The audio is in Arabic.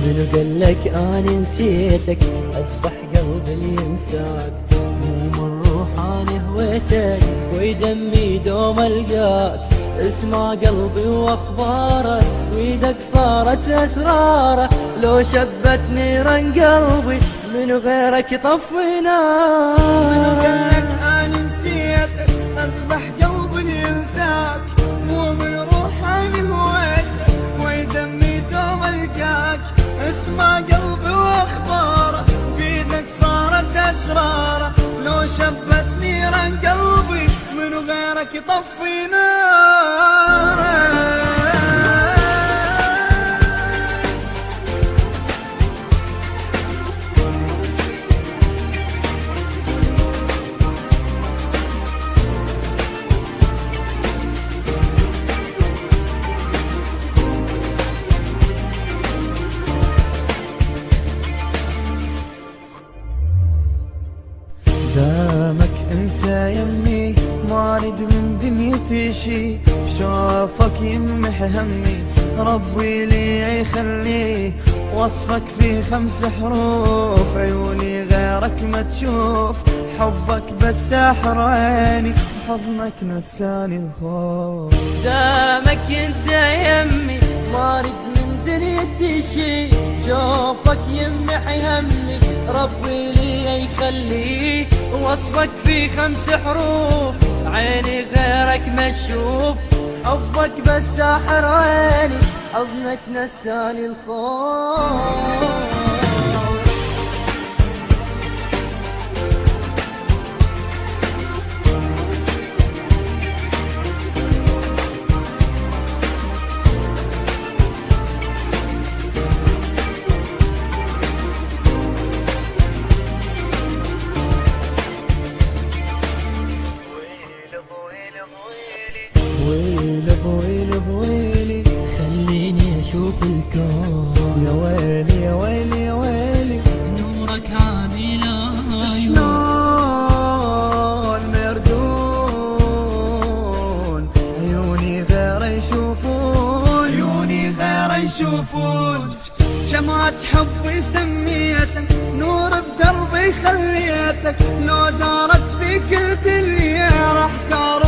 منو قالك اني نسيتك؟ اذبح قلبي اللي ينساك، مو من روحاني هويتك ويدمي دوم القاك. اسمع قلبي واخباره ويدك صارت اسراره، لو شبت نيران قلبي من غيرك يطفي نار. منو قالك اني نسيتك؟ اذبح قلبي اللي ينساك، مو من روحاني هويتك ويدمي دوم القاك. اسمع قلبي واخباره بيدك صارت اسراره، لو شبت نيران قلبي من غيرك يطفي ناره. دامك انت يمي ما اريد من دنيتي شي، بشوفك يمح همي ربي لي يخليه. وصفك في 5 حروف عيوني غيرك ما تشوف، حبك بس ساحر عيني حضنك نساني الخوف. دامك انت يمي ما اريد من دنيتي شي، شوفك يمح همي ربي لي يخليه. وصفك في 5 حروف عيني غيرك ما تشوف، حبك بس ساحر عيني حضنك نساني الخوف. ويلي بويلي بويلي خليني اشوف الكون، يا ويلي يا ويلي يا ويلي نورك عامل عيون. شلون مردون عيوني غير يشوفون، عيوني غير يشوفون. شمعة حبي سميتك نور بدربي خليتك، لو دارت بك الدنيا راح تعرف